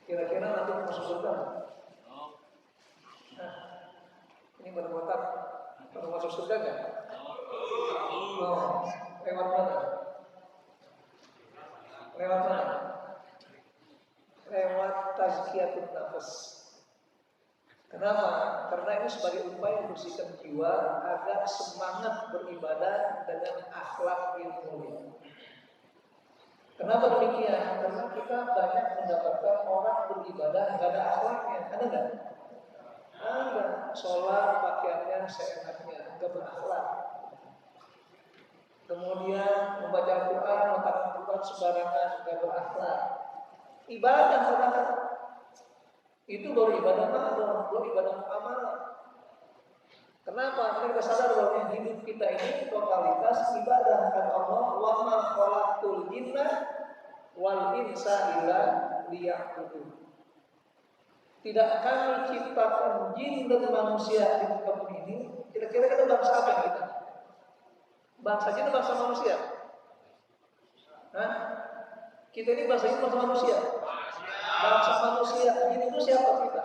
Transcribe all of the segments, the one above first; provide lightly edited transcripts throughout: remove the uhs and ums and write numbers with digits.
Kira-kira nanti masuk surga? Nah, ini baru botak, baru masuk surga nggak? Oh, lewat mana? Lewat mana? Lewat tazkiyatun nafas. Kenapa? Karena ini sebagai upaya membersihkan jiwa agar semangat beribadah dengan akhlak yang mulia. Kenapa demikian? Karena kita banyak mendapatkan orang beribadah nggak ada akhlaknya, ada nggak? Ada. Sholat pakaiannya seenaknya, nggak berakhlak. Kemudian membaca Al-Quran, mengatakan Al-Quran sembarangan, nggak berakhlak. Ibadah padahal itu baru ibadah ma'ruf, baru ibadah muamalah. Kenapa? Karena kita sadar bahwa hidup kita ini totalitas ibadah. Kata Allah, wa ma khalaqtul jinna wal insa illa liya'budun. Tidak kami ciptakan jin dan manusia di muka bumi ini. Kira-kira kita bangsa apa kita? Bangsa jin atau bangsa manusia? Hah? Kita ini bangsa jin bangsa manusia? Bangsa manusia. Jin itu siapa kita?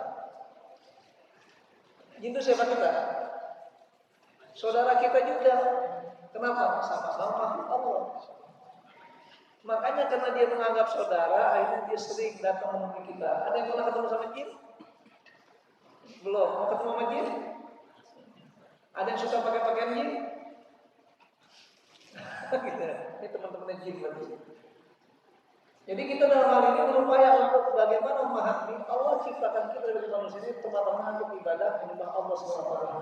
Jin itu siapa kita? Saudara kita juga. Kenapa? Sama-sama makhluk Allah. Makanya karena dia menganggap saudara, akhirnya dia sering datang menemui kita. Ada yang pernah ketemu sama jin? Belum. Mau ketemu sama jin? Ada yang suka pakai pakaian jin? Gitu. Ini teman-teman jin berarti. Jadi kita dalam hal ini berupaya untuk bagaimana memahami Allah ciptakan kita dari manusia ini pertama-tama untuk ibadah menyembah Allah SWT.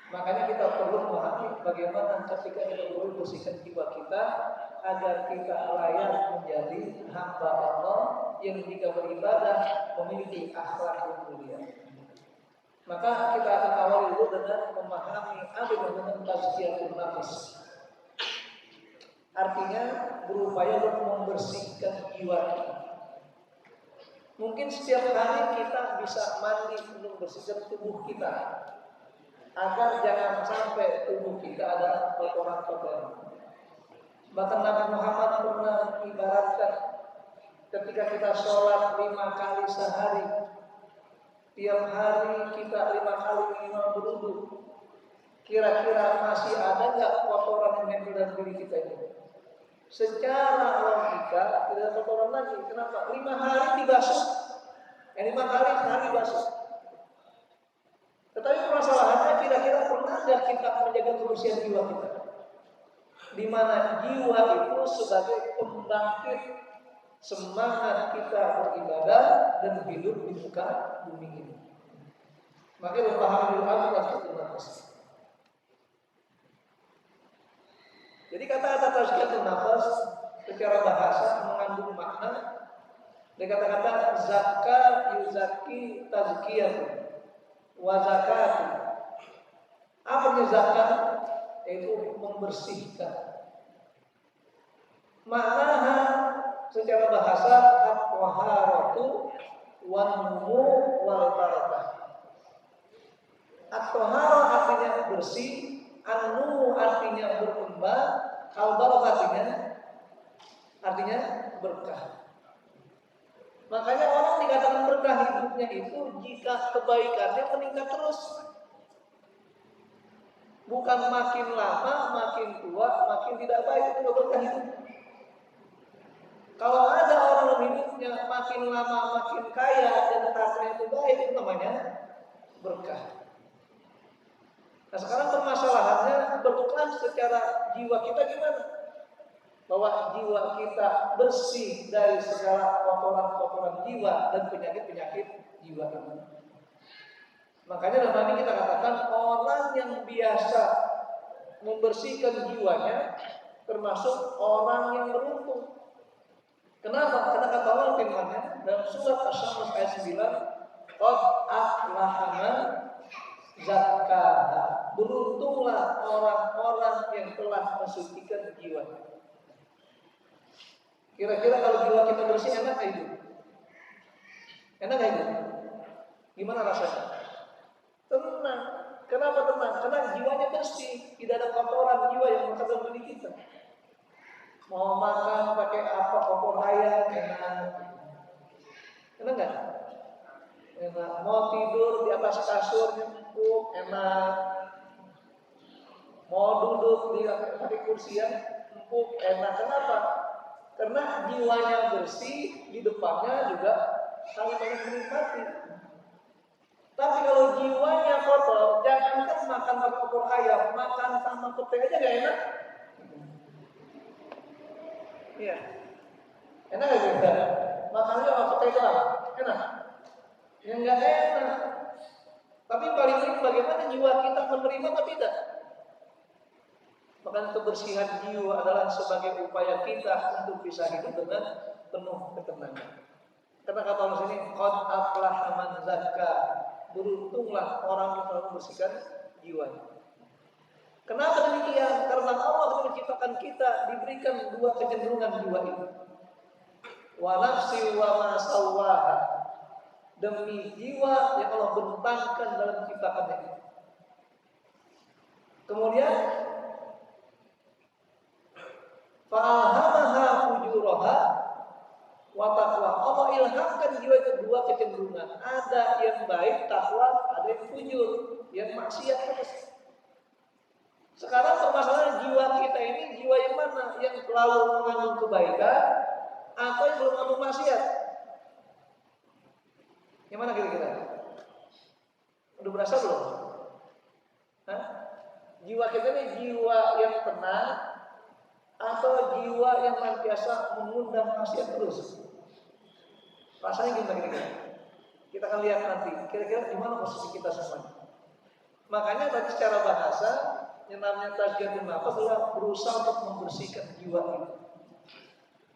Makanya kita perlu memahami bagaimana ketika kita bersihkan jiwa kita agar kita layak menjadi hamba Allah yang jika beribadah memiliki akhlak yang mulia. Maka kita akan awali dulu dengan memahami apa yang disebut tazkiyatun nafas. Artinya berupaya untuk membersihkan jiwa kita. Mungkin setiap hari kita bisa mandi untuk membersihkan tubuh kita, agar jangan sampai tubuh kita ada kotoran-kotoran. Bahkan Nabi Muhammad pernah ibaratkan ketika kita sholat 5 kali sehari, tiap hari kita 5 kali minimal berwudu. Kira-kira masih ada nggak kotoran yang nempel dalam diri kita ini? Secara logika tidak ada kotoran lagi. Kenapa? 5 hari dibasuh. 5 kali sehari basuh. Tetapi permasalahannya kira-kira pernah nggak kita menjaga kebersihan jiwa kita? Di mana jiwa itu sebagai pembangkit semangat kita beribadah dan hidup di muka bumi ini. Maka berpaham dulu tazkiyatun nafas. Jadi kata-kata tazkiyatun nafas secara bahasa mengandung makna. Dari kata-kata zakka yuzaki tazkiyatun wa zakatu. Apa artinya zakat? Yaitu membersihkan. Maknanya secara bahasa at-taharatu wan numu wal barakah. At-taharah artinya bersih, an-numu artinya berkembang, al-barakah artinya berkah. Makanya orang dikatakan berkah hidupnya itu jika kebaikannya meningkat terus. Bukan makin lama, makin tua, makin tidak baik, itu tidak berkah hidup. Kalau ada orang hidupnya makin lama, makin kaya dan hartanya itu baik, itu namanya berkah. Nah sekarang permasalahannya berkah secara jiwa kita gimana? Bahwa jiwa kita bersih dari segala kotoran-kotoran jiwa dan penyakit-penyakit jiwa ini. Makanya dalam ini kita katakan orang yang biasa membersihkan jiwanya termasuk orang yang beruntung. Kenapa? Karena kata Allah firman-Nya dalam surat Asy-Syams ayat 9, qad aflaha man zakkaha. Beruntunglah orang-orang yang telah mensucikan jiwanya. Kira-kira kalau jiwa kita bersih enak gak hidup? Enak gak hidup? Gimana rasanya? Tenang. Kenapa tenang? Karena jiwanya bersih, tidak ada kotoran jiwa yang melekat dalam diri kita. Mau makan pakai apa, opor ayam enak. Enak nggak? Enak. Mau tidur di atas kasur empuk, enak. Mau duduk di kursi yang empuk, enak. Kenapa? Karena jiwanya bersih, di depannya juga saling banyak menikmati. Tapi kalau jiwanya kotor, jangankan makan pakai opor ayam, makan sama pete aja gak enak. Iya. Enak gak kita? Makannya sama pete doang, enak. Yang gak enak. Tapi paling penting bagaimana jiwa kita menerima atau tidak. Maka kebersihan jiwa adalah sebagai upaya kita untuk bisa hidup dengan penuh ketenangan. Karena kata Allah sini, qad aflaha man zakka. Beruntunglah orang yang telah membersihkan jiwanya. Kenapa demikian? Karena Allah menciptakan kita diberikan dua kecenderungan jiwa ini. Wa nafsi wa ma sawwaha. Demi jiwa yang Allah bentangkan dalam ciptakannya ini. Kemudian fa'alhamaha fujuraha wa taqwa. Allah ilhamkan jiwa itu dua kecenderungan. Ada yang baik, takwa, ada yang fujur, yang maksiat terus. Sekarang permasalahan jiwa kita ini jiwa yang mana? Yang selalu mengandung kebaikan atau yang belum mengandung maksiat? Yang mana kira-kira? Udah berasa belum? Hah? Jiwa kita ini jiwa yang tenang atau jiwa yang senantiasa mengundang maksiat terus? Rasanya gimana kira-kira? Kita akan lihat nanti. Kira-kira di mana posisi kita semuanya. Makanya tadi secara bahasa yang namanya tazkiyatun nafas adalah berusaha untuk membersihkan jiwa ini.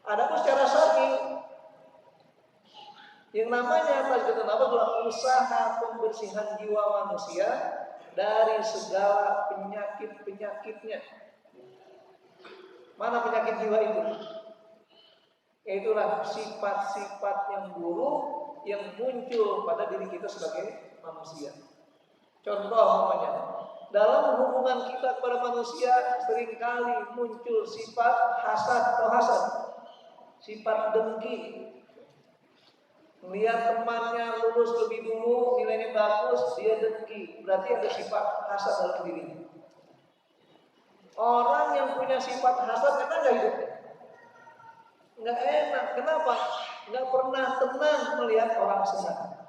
Adapun secara syar'i yang namanya tazkiyatun nafas adalah usaha pembersihan jiwa manusia dari segala penyakit-penyakitnya. Mana penyakit jiwa itu? Yaitulah sifat-sifat yang buruk yang muncul pada diri kita sebagai manusia. Contoh namanya, dalam hubungan kita kepada manusia seringkali muncul sifat hasad atau hasad, sifat dengki. Melihat temannya lulus lebih dulu, nilainya bagus, dia dengki. Berarti ada sifat hasad dalam dirinya. Orang yang punya sifat hasad enak gak hidupnya? Nggak enak. Kenapa? Nggak pernah tenang melihat orang senang.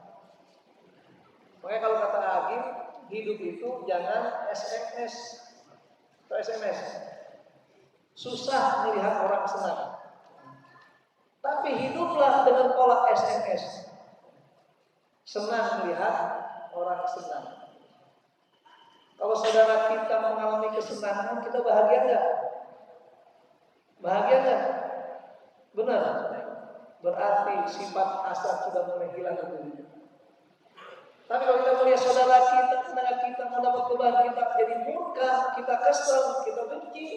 Makanya kalau kata Agim, hidup itu jangan SMS atau SMS. Susah melihat orang senang. Tapi hiduplah dengan pola SMS. Senang melihat orang senang. Kalau saudara kita mengalami kesenangan, kita bahagia nggak? Bahagia nggak? Benar. Berarti sifat hasad sudah mulai hilang dari diri. Tapi kalau kita melihat saudara kita, tetangga kita mendapat kebahagiaan, kita jadi murka, kita kesel, kita benci,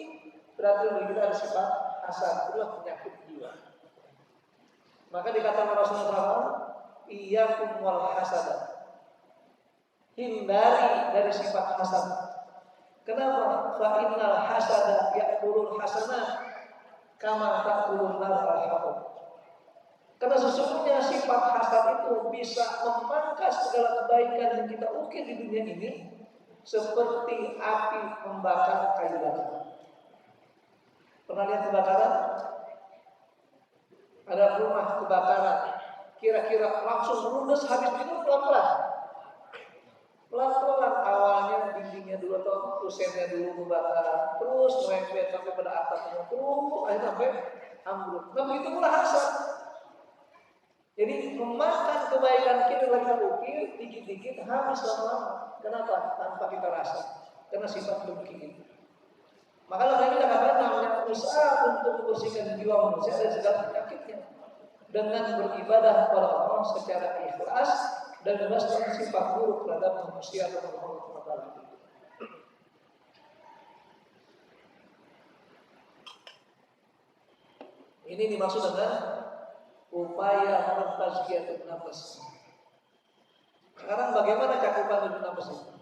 berarti bagi kita ada sifat hasad. Itulah penyakit jiwa. Maka dikatakan Rasulullah, iyyakum wal hasad. Hindari dari sifat hasad. Kenapa? Fa innal hasada ya'kulul hasanah kama ta'kulun nar al-hatab. Karena sesungguhnya sifat hasad itu bisa memangkas segala kebaikan yang kita ukir di dunia ini seperti api membakar kayu bakar. Pernah lihat kebakaran? Ada rumah kebakaran, kira-kira langsung ludes habis itu pelan-pelan. Pelan-pelan awalnya dindingnya dulu atau kusennya dulu kebakaran, terus merembet sampai pada atapnya, terus akhirnya sampai ambruk. Nah begitu pula hasad. Jadi memakan kebaikan kita lagi ukir, dikit-dikit habis lama-lama. Kenapa? Tanpa kita rasa. Karena sifat dengki itu. Maka lagi kita katakan namanya usaha untuk membersihkan jiwa manusia dari segala penyakitnya dengan beribadah kepada Allah secara ikhlas dan bebaskan sifat buruk terhadap manusia dan Allah Taala. Ini dimaksud dengan upaya mentazkiyatun nafas. Sekarang bagaimana cakupan tujuh nafas itu?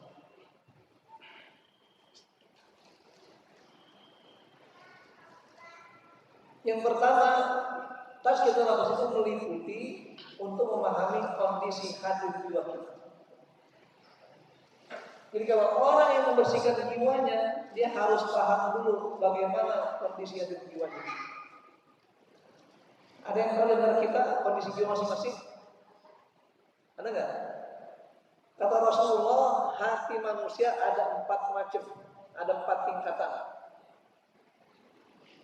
Yang pertama, Tazkiyatun nafs itu meliputi untuk memahami kondisi hati jiwa kita. Jadi kalau orang yang membersihkan jiwanya, dia harus paham dulu bagaimana kondisi hati jiwanya. Ada yang tahu dengar kita kondisi jiwa masing-masing? Ada nggak? Kata Rasulullah, hati manusia ada 4 macam, ada 4 tingkatan.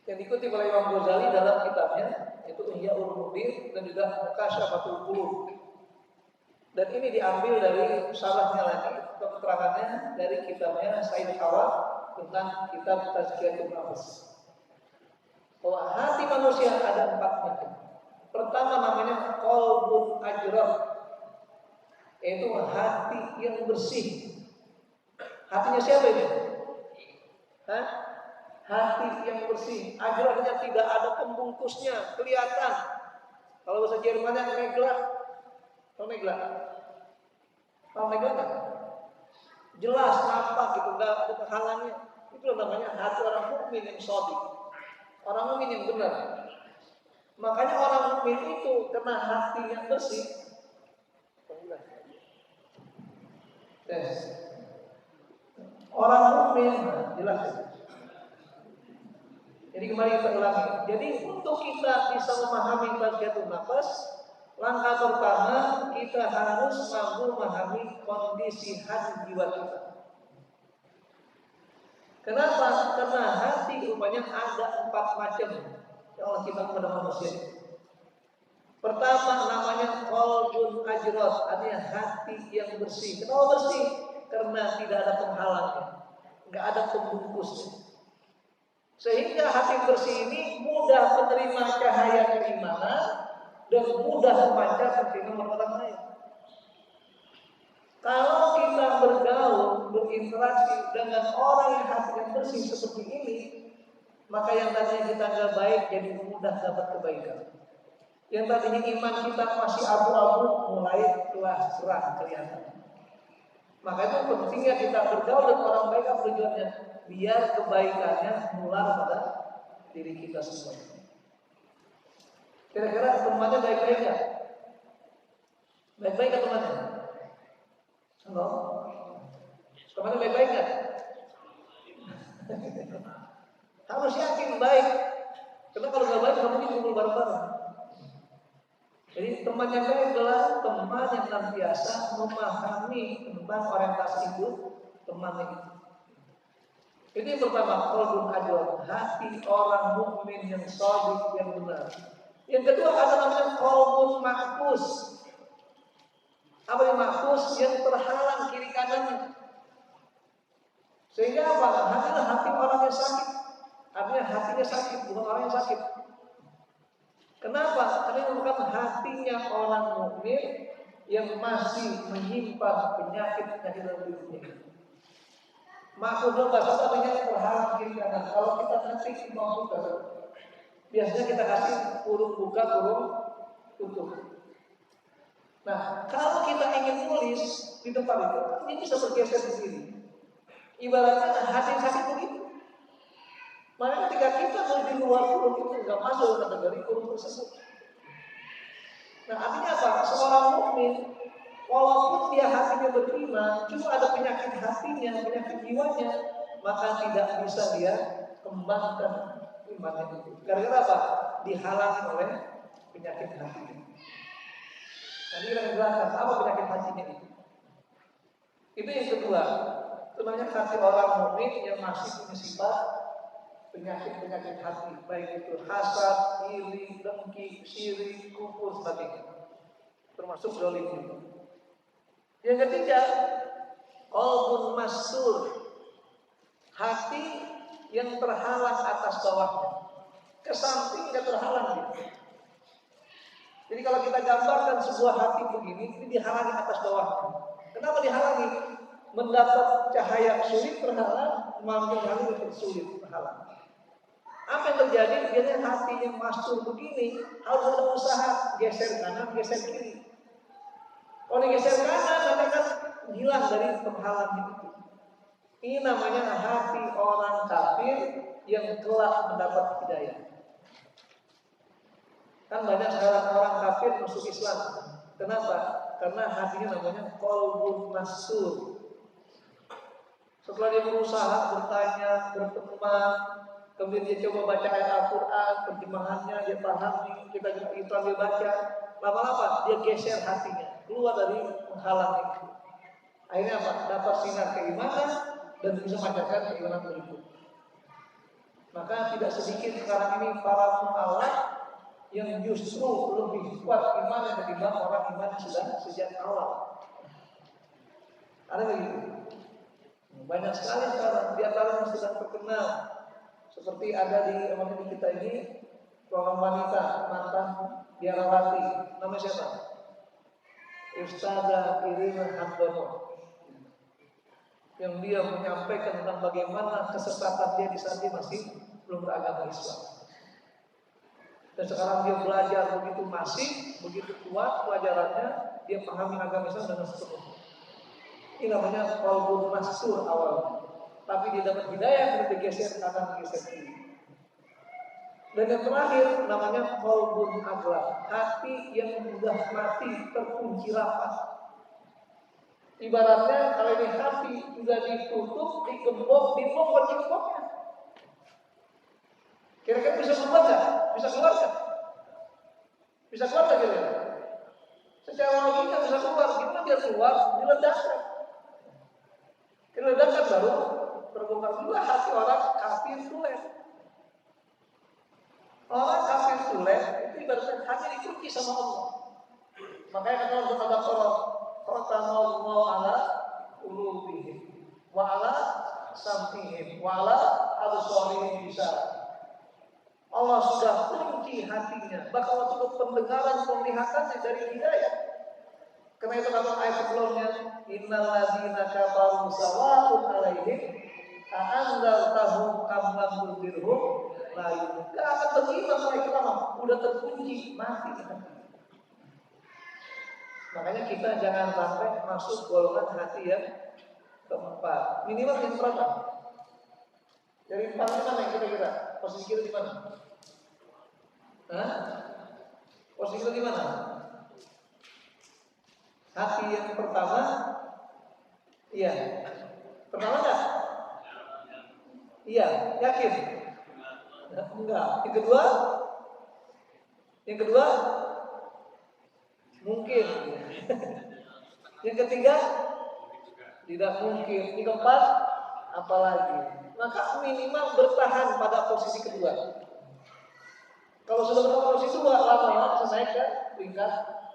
Yang diikuti oleh Imam Ghazali dalam kitabnya, yaitu Ihya Ulumuddin dan juga Kasyafatul Qulub. Dan ini diambil dari syarahnya lagi, atau keterangannya dari kitabnya Said Hawa tentang kitab Tazkiyatun Nafs. Bahwa hati manusia ada 4 macam. Pertama namanya qalbun ajrah, yaitu hati yang bersih. Hatinya siapa ini? Hah? Hati yang bersih. Ajrahnya tidak ada pembungkusnya, kelihatan. Kalau bahasa Jermannya meglah. Tahu meglah? Tahu meglah kan? Jelas, nampak gitu, enggak ada penghalangnya. Itu namanya hati orang mukmin yang shadiq. Orang mukmin yang benar. Makanya orang mukmin itu karena hatinya bersih. Orang mukmin jelas. Jadi kembali kita ulangi. Jadi untuk kita bisa memahami tazkiyatun nafs, langkah pertama kita harus mampu memahami kondisi hati jiwa kita. Kenapa? Karena hati rupanya ada 4 macam yang Allah ciptakan kepada manusia. Pertama namanya qalbun ajrad, artinya hati yang bersih. Kenapa bersih? Karena tidak ada penghalangnya, nggak ada pembungkusnya. Sehingga hati bersih ini mudah menerima cahaya keimanan dan mudah memancarkan keimanan orang lain. Kalau kita bergaul, berinteraksi dengan orang yang hatinya bersih seperti ini, maka yang tadinya kita nggak baik jadi mudah dapat kebaikan. Yang tadinya iman kita masih abu-abu mulai kelas terang kelihatan. Maka itu pentingnya kita bergaul dengan orang baik apa tujuannya? Biar kebaikannya menular pada diri kita semua. Kira-kira temannya baik-baik nggak? Baik-baik nggak temannya? Halo? Temannya baik-baik nggak? Harus yakin baik. Karena kalau nggak baik, nggak mungkin kumpul bareng-bareng. Jadi teman yang baik adalah teman yang senantiasa memahami tentang orientasi hidup temannya itu. Itu yang pertama, qalbun ajrad, hati orang mukmin yang shadiq, yang benar. Yang kedua ada namanya qalbun mahfuz. Apa yang mahfuz? Yang terhalang kiri kanannya. Sehingga apa? Hatilah hati orang yang sakit. Artinya hatinya sakit, bukan orang yang sakit. Kenapa? Karena merupakan hatinya orang mukmin yang masih menyimpan penyakit-penyakit dalam dirinya. Maksudnya bahasa artinya terhalang kiri kanan. Kalau kita ngetik mau buka, biasanya kita kasih kurung buka, kurung tutup. Nah, kalau kita ingin nulis di tempat itu, ini bisa bergeser di sini. Ibaratnya hati sakit begitu. Makanya ketika kita nulis di luar kurung itu nggak masuk kategori kurung tersebut. Nah, artinya apa? Seorang mukmin walaupun dia hatinya beriman, cuma ada penyakit hatinya, penyakit jiwanya, maka tidak bisa dia kembangkan imannya itu. Gara-gara apa? Dihalangi oleh penyakit hatinya. Nanti kita jelaskan apa penyakit hatinya itu. Itu yang kedua. Itu namanya hati orang mukmin yang masih punya sifat penyakit-penyakit hati, baik itu hasad, iri, dengki, syirik, kufur, sebagainya. Termasuk zalim itu. Yang ketiga, qalbun mastur, hati yang terhalang atas bawahnya, ke samping dan terhalang gitu. Jadi kalau kita gambarkan sebuah hati begini, ini dihalangi atas bawahnya. Kenapa dihalangi? Mendapat cahaya sulit terhalang, mengambil hal itu sulit terhalang. Apa yang terjadi? Biasanya hati yang mastur begini harus ada usaha geser kanan, geser kiri. Kalau digeser kanan, nanti kan hilang dari penghalang itu. Ini namanya hati orang kafir yang telah mendapat hidayah. Kan banyak sekarang orang kafir masuk Islam. Kenapa? Karena hatinya namanya qalbun mastur. Setelah dia berusaha bertanya, berteman, kemudian dia coba baca ayat Al-Quran, terjemahannya dia pahami, kita dia baca, lama-lama dia geser hatinya, keluar dari penghalang itu. Akhirnya apa? Dapat sinar keimanan dan bisa mengajarkan keimanan berikut. Maka tidak sedikit sekarang ini para mu'alaf yang justru lebih kuat iman ketimbang orang iman sudah sejak awal. Ada begitu. Banyak sekali sekarang di antara yang sedang terkenal, seperti ada di kita ini seorang wanita mantan biarawati, namanya siapa? Ustazah Irina Hamdono, yang dia menyampaikan tentang bagaimana kesesatan dia di saat dia masih belum beragama Islam. Dan sekarang dia belajar begitu masif, begitu kuat pelajarannya, dia pahami agama Islam dengan sepenuhnya. Ini namanya qalbun mastur awalnya. Tapi dia dapat hidayah ketika geser kanan geser kiri. Dan yang terakhir namanya qalbun aghlaq, hati yang sudah mati terkunci rapat. Ibaratnya kalau ini hati sudah ditutup, digembok, dibongkar gemboknya. Kira-kira bisa keluar nggak? Bisa keluar nggak? Bisa keluar nggak kira-kira? Secara logika bisa keluar. Gimana biar keluar? Diledakkan. Diledakkan baru terbongkar juga hati orang kafir tulen. Orang kafir tulen itu ibaratnya hati dikunci sama Allah. Makanya kata Allah Subhanahu khatamallahu ala qulubihim wa ala sam'ihim wa ala absarihim bisa. Allah sudah kunci hatinya, bahkan waktu pendengaran penglihatannya dari hidayah. Karena itu kata ayat sebelumnya, innal ladzina kafaru sawa'un 'alaihim a'anzartahum am lam tunzirhum la yu'minun. Enggak akan beriman mereka udah terkunci mati hati. Makanya kita jangan sampai masuk golongan hati yang keempat. Minimal yang berapa? Dari 4 mana yang kira-kira? Posisi kita di mana? Hah? Posisi kita di mana? Hati yang pertama, iya. Pertama enggak? Iya, yakin? Enggak. Yang kedua? Yang kedua? Mungkin. Yang ketiga? Tidak mungkin. Yang keempat? Apalagi? Maka minimal bertahan pada posisi kedua. Kalau sudah bertahan posisi kedua, lama-lama bisa naik ke peringkat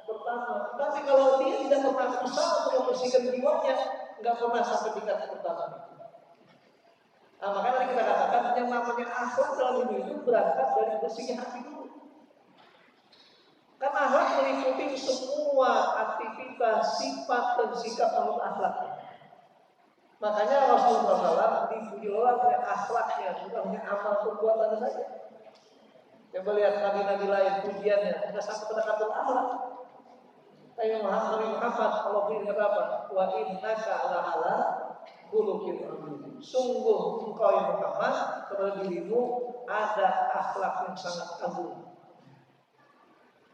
pertama. Tapi kalau dia tidak pernah berusaha untuk membersihkan jiwanya, nggak pernah sampai tingkat pertama. Nah, makanya tadi kita katakan yang namanya akhlak dalam hidup itu berangkat dari bersihnya hati dulu. Karena akhlak meliputi semua aktivitas, sifat dan sikap menurut akhlak. Makanya Rasulullah SAW dipuji oleh akhlaknya, bukan hanya amal perbuatan saja. Coba lihat nabi-nabi lain pujiannya, tidak sampai pada kata akhlak. Nabi Muhammad Allah beri apa? Wa innaka ala khuluqin azim. Sungguh engkau yang Muhammad kepada dirimu ada akhlak yang sangat agung.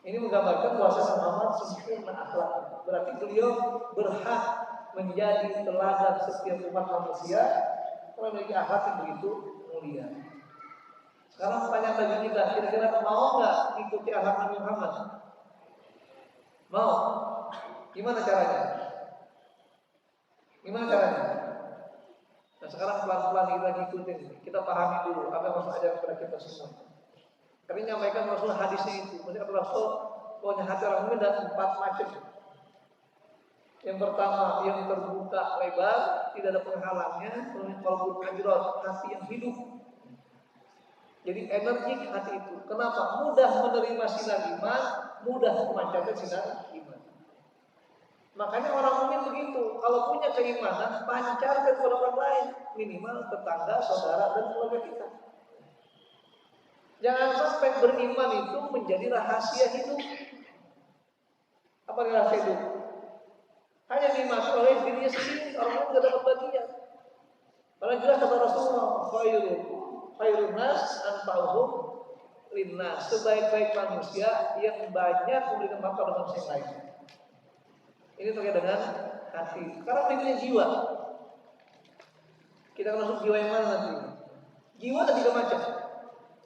Ini menggambarkan bahwa Muhammad sempurna akhlak. Berarti beliau berhak menjadi teladan setiap umat manusia karena memiliki akhlak yang begitu mulia. Sekarang pertanyaan bagi kita, kira-kira mau nggak ikuti akhlak Nabi Muhammad? Mau? Gimana caranya? Gimana caranya? Nah sekarang pelan-pelan kita ngikutin, kita pahami dulu apa yang Rasul ajarkan kepada kita semua. Kami menyampaikan Rasul hadisnya itu, maksudnya Rasul punya hati orang mukmin ada 4 macam. Yang pertama, yang terbuka lebar, tidak ada penghalangnya, walaupun ajrot, hati yang hidup. Jadi energik hati itu. Kenapa? Mudah menerima sinar iman, mudah memancarkan sinar iman. Makanya orang mukmin begitu, kalau punya keimanan, pancarkan kepada orang lain, minimal tetangga, saudara, dan keluarga kita. Jangan sampai beriman itu menjadi rahasia hidup. Apa rahasia hidup? Hanya dimasuki oleh dirinya sendiri, orang lain tidak dapat bagian. Karena jelas kata Rasulullah, khairun nas anfa'uhum linnas, sebaik-baik manusia yang banyak memberikan manfaat pada manusia yang lain. Ini terkait dengan hati. Sekarang berikutnya jiwa. Kita akan masuk jiwa yang mana nanti? Jiwa ada 3 macam.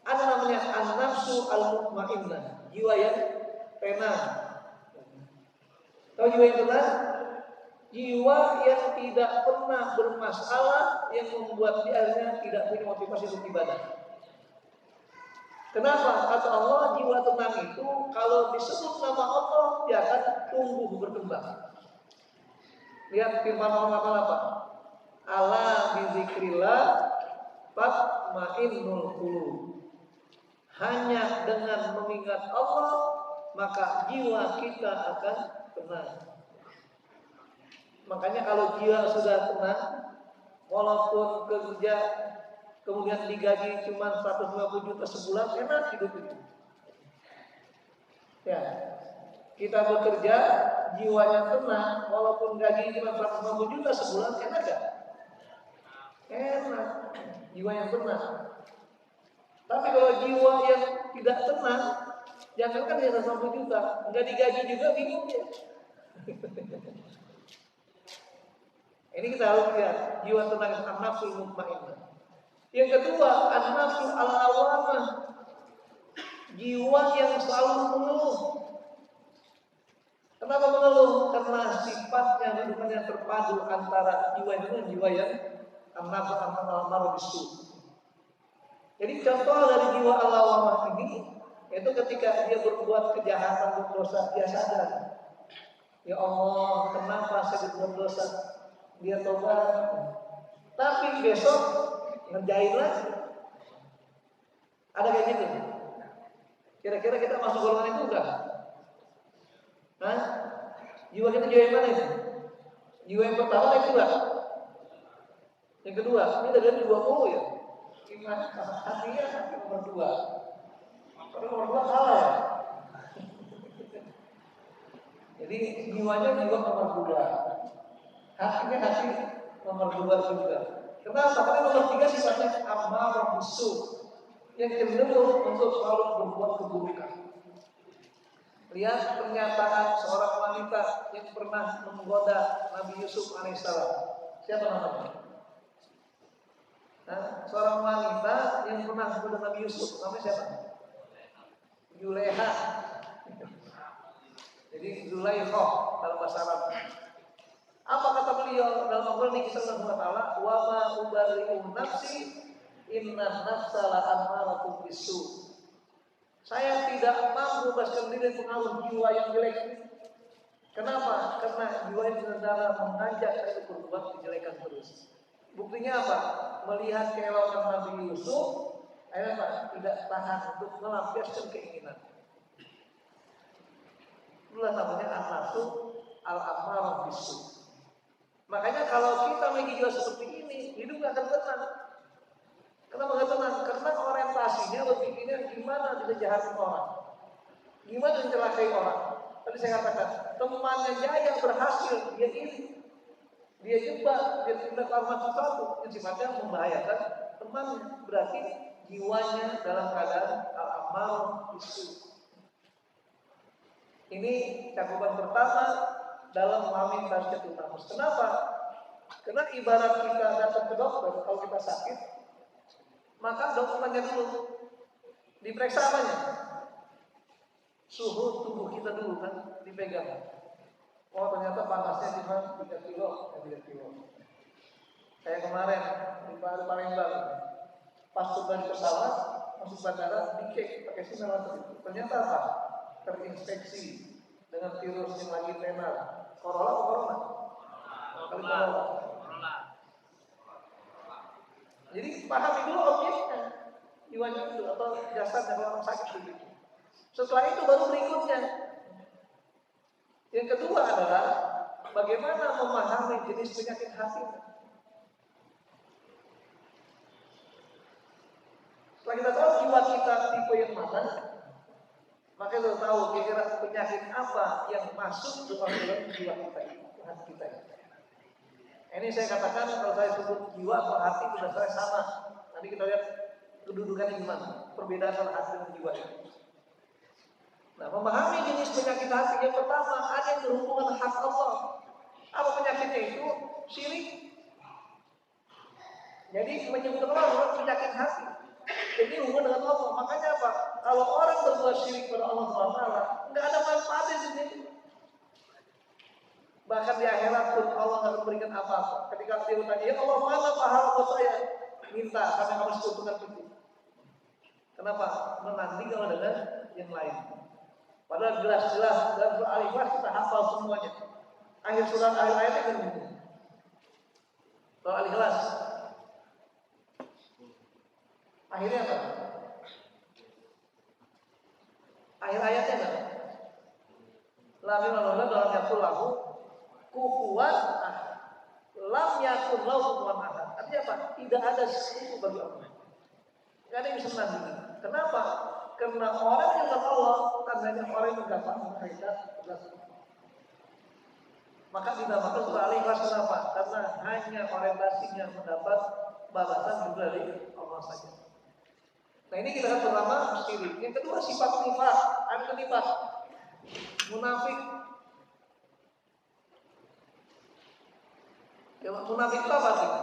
Ada namanya an-nafsu al-mutmainnah, jiwa yang tenang. Tahu jiwa yang tenang? Jiwa yang tidak pernah bermasalah, yang membuat dia tidak punya motivasi untuk ibadah. Kenapa? Kata Allah, jiwa tenang itu kalau disebut nama Allah dia akan tumbuh berkembang. Lihat firman Allah apa? Ala bizikrillah tatmainnul qulub. Hanya dengan mengingat Allah maka jiwa kita akan tenang. Makanya kalau jiwa sudah tenang, walaupun kerja kemudian digaji cuma 150 juta sebulan, enak hidup itu. Ya, kita bekerja, jiwanya tenang, walaupun gaji cuma 150 juta sebulan, enak gak? Enak, jiwa yang tenang. Tapi kalau jiwa yang tidak tenang, jangan kan dia 150 juta, nggak digaji juga bingung ya. Ini kita harus lihat, jiwa tenang itu an-nafsul mutmainnah. Yang kedua, an-nafsul al-lawamah, jiwa yang selalu mengeluh. Kenapa mengeluh? Karena sifatnya hubungannya terpadu antara jiwa itu dan jiwa yang an-nafsul al-amarah bisu. Jadi contoh dari jiwa al-lawamah ini, yaitu ketika dia berbuat kejahatan, berdosa, dia sadar. Ya Allah, kenapa saya berbuat dosa? Dia tobat. Tapi besok ngerjain lagi. Ada kayak gitu. Kira-kira kita masuk golongan itu enggak? Hah? Jiwa kita jiwa yang mana itu? Jiwa yang pertama yang kedua? Yang kedua, ini dari 20 ya. Iman hatinya hati nomor 2. Kalau nomor 2 salah ya. Jadi jiwanya jiwa nomor 2. Hatinya hati nomor 2 juga. Kenapa? Karena nomor 3 sifatnya amarah bisu, yang cenderung untuk selalu berbuat keburukan. Lihat pernyataan seorang wanita yang pernah menggoda Nabi Yusuf alaihissalam. Siapa namanya? Nah, seorang wanita yang pernah menggoda Nabi Yusuf, namanya siapa? Juleha. Jadi Zulaikha dalam bahasa Arab. Apa kata beliau dalam Al-Quran kisah Allah Taala? Wa ma ubari'u nafsi inna nafsa la'amaratum bisu. Saya tidak mampu bebaskan diri dari pengaruh jiwa yang jelek. Kenapa? Karena jiwa yang benar mengajak saya untuk berbuat kejelekan terus. Buktinya apa? Melihat keelokan Nabi Yusuf, akhirnya tidak tahan untuk melampiaskan keinginan. Itulah namanya an-nafsu al-amarah bisu. Makanya kalau kita memiliki jiwa seperti ini, hidup gak akan tenang. Kenapa gak tenang? Karena orientasinya berpikirnya gimana bisa jahatin orang, gimana mencelakai orang. Tadi saya katakan, temannya Jaya berhasil, dia iri, dia jebak, dia tidak melakukan sesuatu yang sifatnya membahayakan temannya. Berarti jiwanya dalam keadaan al-amarah bisu. Ini cakupan pertama dalam memahami tazkiyatun nafs. Kenapa? Karena ibarat kita datang ke dokter, kalau kita sakit, maka dokter tanya dulu, diperiksa apanya? Suhu tubuh kita dulu kan, dipegang. Oh ternyata panasnya cuma 3 kilo, 3 kilo. Kayak kemarin di Palembang, pas turun dari pesawat, masuk bandara, dicek pakai sinar itu. Ternyata apa? Terinfeksi dengan virus yang lagi tenar. Corona atau corona? Corona. Jadi pahami dulu objeknya, jiwanya itu atau jasadnya kalau orang sakit begitu. Setelah itu baru berikutnya. Yang kedua adalah bagaimana memahami jenis penyakit hati. Setelah kita tahu jiwa kita tipe yang mana, maka kita tahu kira-kira penyakit apa yang masuk dalam jiwa kita ini, hati kita ini. Ini saya katakan kalau saya sebut jiwa atau hati sudah saya sama. Nanti kita lihat kedudukannya gimana? Perbedaan antara hati dan jiwa ini. Nah, memahami jenis penyakit hati yang pertama ada yang berhubungan hak Allah. Apa penyakitnya itu? Syirik. Jadi menyebut Allah penyakit hati. Jadi hubungan dengan Allah. Makanya apa? Kalau orang berbuat syirik kepada Allah SWT, nggak ada manfaatnya di sini. Bahkan di akhirat pun Allah nggak memberikan apa-apa. Ketika dia bertanya, ya Allah mana pahala buat saya? Minta karena harus keuntungan itu. Kenapa? Menanding kalau dengan yang lain. Padahal jelas-jelas dalam surah Al-Ikhlas kita hafal semuanya. Akhir surat ayat-ayatnya kan begitu. Surah Al-Ikhlas. Akhirnya apa? Akhir ayatnya apa? Lam yakul lahu kufuwan ahad. Lam yakul lahu kufuwan ahad. Artinya apa? Tidak ada sesuatu bagi Allah. Tidak ada yang bisa menandingi. Kenapa? Karena orang yang mendapat Allah tandanya orang yang mendapat mereka berdasarkan. Maka dinamakan surah Al-Ikhlas kenapa? Karena hanya orientasinya mendapat balasan dari Allah saja. Nah ini kita lihat pertama syirik. Yang kedua sifat nifaq, nifaq, munafik. Munafik itu apa artinya?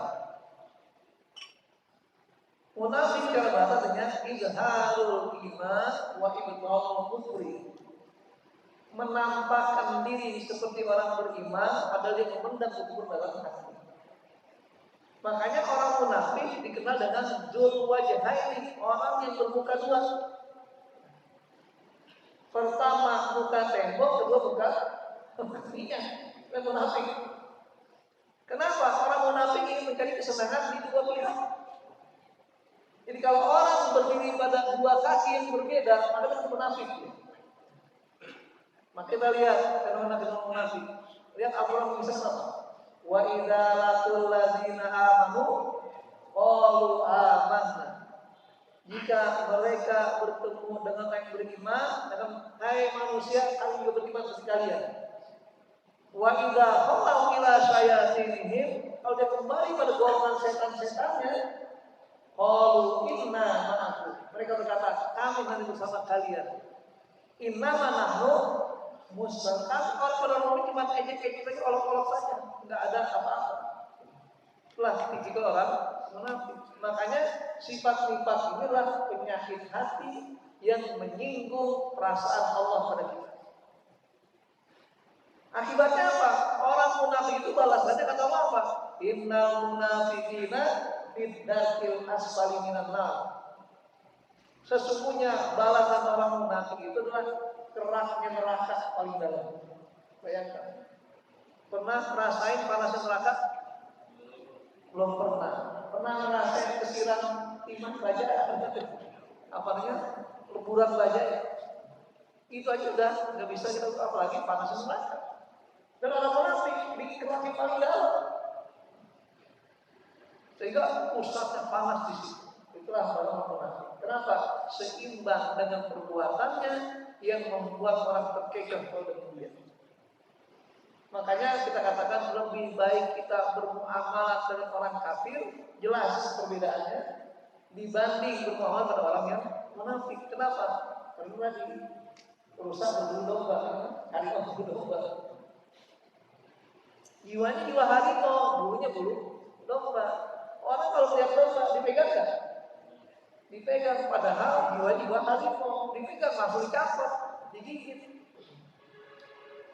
Munafik cara bahasa dengan izharul iman wa ibtalul kufri. Menampakkan diri seperti orang beriman padahal dia memendam kufur dalam hati. Makanya orang munafik dikenal dengan dzul wajhaini, orang yang bermuka dua. Pertama muka tembok, kedua muka minyak. Itu munafik. Kenapa? Orang munafik ingin mencari kesenangan di dua pihak. Jadi kalau orang berdiri pada dua kaki yang berbeda, maka itu munafik. Maka kita lihat fenomena munafik. Lihat Abraham bisa apa? Wa idza laqul ladzina amanu qalu amanna. Jika mereka bertemu dengan orang yang beriman, dengan hai manusia, kami juga beriman seperti kalian. Wa idza khalau ila syayatinihim, kalau dia kembali pada golongan setan-setannya, qalu inna ma'akum. Mereka berkata, kami nanti bersama kalian. Inna nahnu musyrikun. Orang pada orang cuma ejek-ejek saja, olok-olok saja, enggak ada apa-apa. Itulah tipikal orang munafik. Makanya sifat nifaq inilah penyakit hati yang menyinggung perasaan Allah pada kita. Akibatnya apa? Orang munafik itu balasannya kata Allah apa? Innal munafiqina fiddakil asfali minan nar. Sesungguhnya balasan orang munafik itu adalah keraknya neraka paling dalam. Bayangkan. Pernah ngerasain panasnya neraka? Belum pernah. Pernah ngerasain kesiram timah baja? Apa namanya? Leburan baja? Itu aja udah nggak bisa kita, apalagi panasnya neraka. Dan orang munafik di keraknya paling dalam. Sehingga pusatnya panas di situ. Itulah orang munafik. Kenapa? Seimbang dengan perbuatannya yang membuat orang terkekeh pada dunia. Makanya kita katakan lebih baik kita bermuamalah dengan orang kafir, jelas perbedaannya, dibanding bermuamalah pada orang yang munafik. Kenapa? Karena di perusahaan berbulu domba, harimau berbulu domba. Jiwanya jiwa harimau, bulunya bulu domba. Orang kalau lihat domba dipegang nggak? Dipegang, padahal jiwa harimau dipegang langsung dicapot, digigit.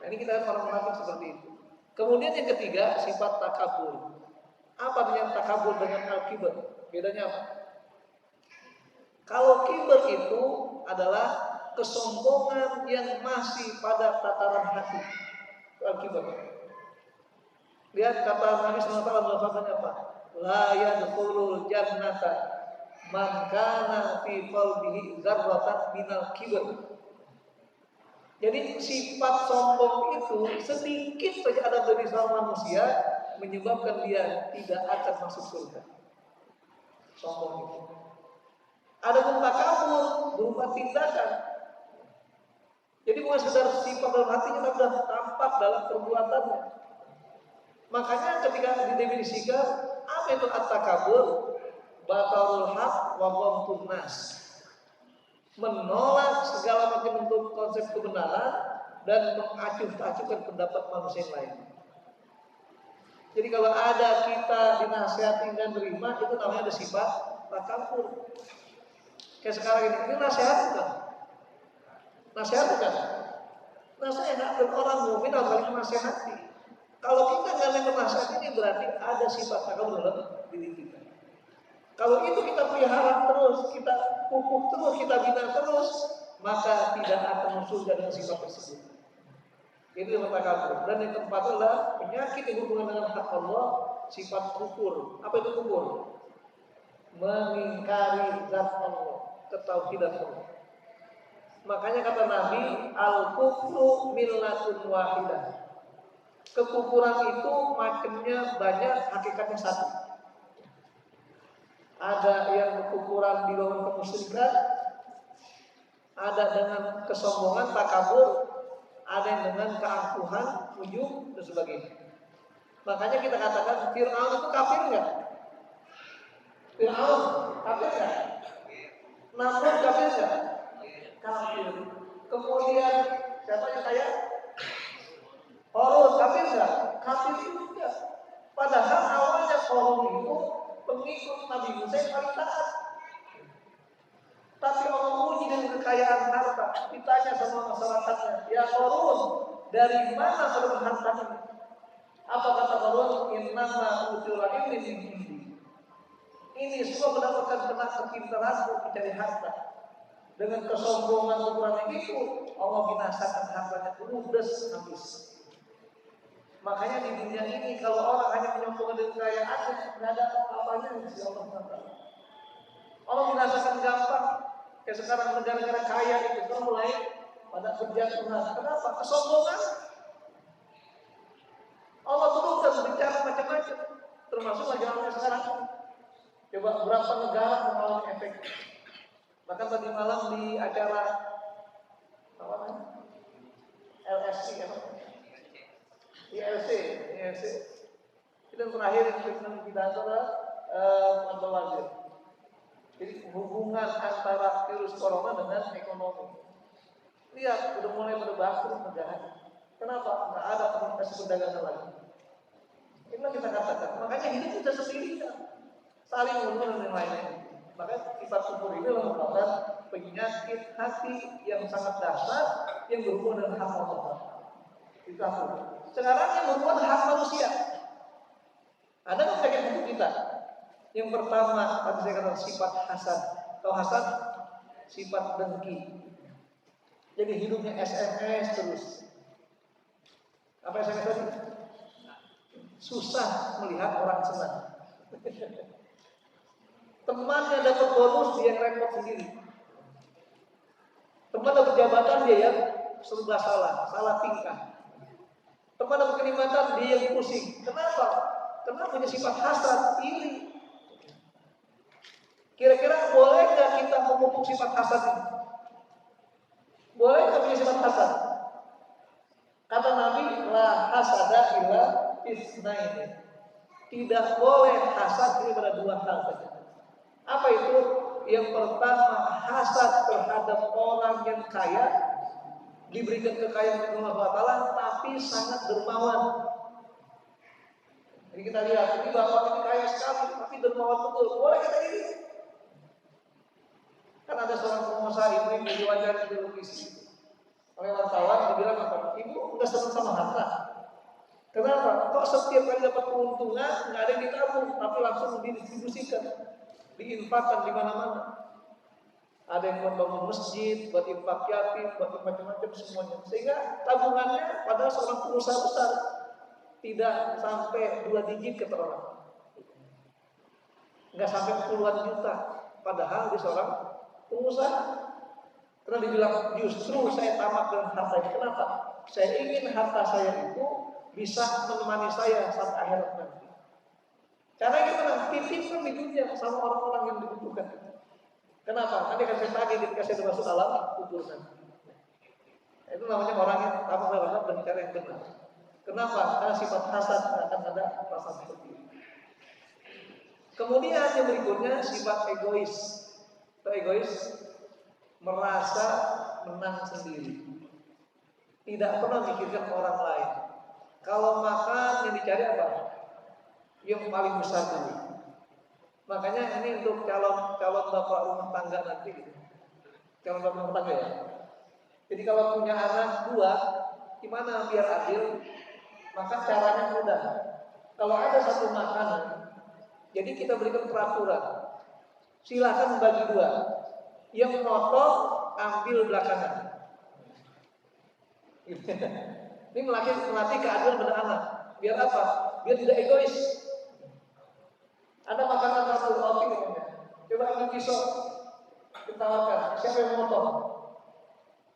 Nah, ini kita lihat orang munafik seperti itu. Kemudian yang ketiga sifat takabur. Apa dengan takabur dengan al-kibr? Bedanya apa? Kalau kibr itu adalah kesombongan yang masih pada tataran hati. Al-kibr. Lihat kata Nabi SAW dalam apa? La yadkhulul jannata man kana fi qalbihi dzarratan minal kibr. Jadi sifat sombong itu sedikit saja ada dari seorang manusia menyebabkan dia tidak akan masuk surga. Sombong itu. Ada berupa kabur, berupa tindakan. Jadi bukan sekedar sifat dalam hatinya, tapi sudah tampak dalam perbuatannya. Makanya ketika didefinisikan apa itu at-takabur, batarul haq wa ghamtun nas. Menolak segala macam bentuk konsep kebenaran dan mengacuh-acuhkan pendapat manusia yang lain. Jadi kalau ada kita dinasihati dan terima, itu namanya ada sifat takabur. Kayak sekarang ini nasihat bukan? Nasihat bukan? Nasihat dan orang mukmin harus saling menasihati. Kalau kita nggak ada nasihat ini berarti ada sifat takabur dalam diri kita. Kalau itu kita pelihara terus, kita pupuk terus, kita bina terus, maka tidak akan muncul dengan sifat tersebut. Itu yang takabur. Dan yang keempat adalah penyakit yang hubungan dengan hak Allah, sifat kufur. Apa itu kufur? Mengingkari zat Allah, ketauhidan Allah. Makanya kata Nabi, al-kufru millatun wahidah. Kekufuran itu macamnya banyak, hakikatnya satu. Ada yang kekufuran di bawah kemusyrikan, ada dengan kesombongan, takabur, ada yang dengan keangkuhan, ujub dan sebagainya. Makanya kita katakan Fir'aun itu kafir enggak? Fir'aun kafir enggak? Namrud kafir enggak? Kafir. Kemudian siapa yang kaya? Qarun kafir enggak? Kafir juga. Padahal awalnya Qarun itu pengikut Nabi Musa yang paling taat. Tapi Allah uji dengan kekayaan harta. Ditanya sama masyarakatnya, ya Qarun, dari mana sumber harta ini? Apa kata Qarun? Innama utila ilmi min indi. Ini semua mendapatkan kepintaranku mencari harta. Dengan kesombongan ukuran itu, Allah binasakan hartanya ludes habis. Makanya di dunia ini kalau orang hanya menyombongkan dengan kekayaannya, tidak ada apa-apanya di sisi Allah SWT. Allah binasakan gampang. Kayak sekarang negara-negara kaya itu kan mulai pada berjatuhan. Kenapa? Kesombongan. Allah turunkan bicara macam-macam, termasuk majalahnya sekarang. Coba berapa negara mengalami efek. Bahkan tadi malam di acara apa namanya? LSC apa? ILC. Itu yang terakhir yang kita adalah Wazir. Jadi hubungan antara virus corona dengan ekonomi. Lihat, udah mulai berbangkrut negara. Kenapa? Nggak ada komunikasi perdagangan lagi. Inilah kita katakan. Makanya hidup kita sendirian, saling mengukur dan lain-lain. Maka sifat kufur ini merupakan penyakit hati yang sangat dahsyat yang berhubungan dengan hak Allah. Itu aku. Sekarang yang berhubungan dengan hak manusia. Ada nggak penyakit hidup kita? Yang pertama, tadi saya katakan sifat hasad. Tahu hasad? Sifat dengki. Jadi hidupnya SMS terus. Apa SMS tadi? Susah melihat orang senang. Temannya dapat bonus, dia yang repot sendiri. Teman dapat jabatan, dia yang serba salah tingkah. Teman dapat kenikmatan, dia yang pusing. Kenapa? Karena punya sifat hasad, iri. Kira-kira boleh nggak kita memupuk sifat hasad ini? Boleh nggak punya sifat hasad? Kata Nabi, la hasada illa isnaini. Tidak boleh hasad ini pada dua hal saja. Apa itu? Yang pertama, hasad terhadap orang yang kaya, diberikan kekayaan oleh Allah Ta'ala, tapi sangat dermawan. Jadi kita lihat, ini bapak ini kaya sekali, tapi dermawan betul. Boleh kita ini? Kan ada seorang pengusaha ibu yang diwawancara di televisi. Oleh wartawan, dia bilang apa? Ibu udah senang sama harta. Kenapa? Kok setiap kali dapat keuntungan nggak ada yang ditabung, tapi langsung didistribusikan, diinfakkan di mana-mana. Ada yang buat bangun masjid, buat infak yatim, buat macam-macam semuanya. Sehingga tabungannya pada seorang pengusaha besar tidak sampai 2 digit kata orang, nggak sampai puluhan juta. Padahal dia seorang pengusaha. Karena dibilang justru saya tamak dengan harta ini. Kenapa? Saya ingin harta saya itu bisa menemani saya sampai akhirat nanti. Caranya gimana? Titipkan di dunia sama orang-orang yang dibutuhkan. Kenapa? Nanti akan saya tagih ketika saya masuk alam kubur nanti. Itu namanya orang yang tamak dengan harta dengan cara yang benar. Kenapa? Karena sifat hasad akan ada perasaan seperti itu. Kemudian yang berikutnya sifat egois. Egois merasa menang sendiri. Tidak pernah mikirkan orang lain. Kalau makan yang dicari apa? Yang paling besar dulu. Makanya ini untuk calon bapak rumah tangga nanti. Calon bapak rumah tangga ya. Jadi kalau punya anak 2, gimana biar adil? Maka caranya mudah. Kalau ada satu makanan, jadi kita berikan peraturan. Silakan bagi 2. Yang motong ambil belakangan. Ini melatih keadilan pada anak. Biar apa? Biar tidak egois. Ada makanan satu roti namanya. Coba ambil pisau, ditawarkan. Siapa yang memotong?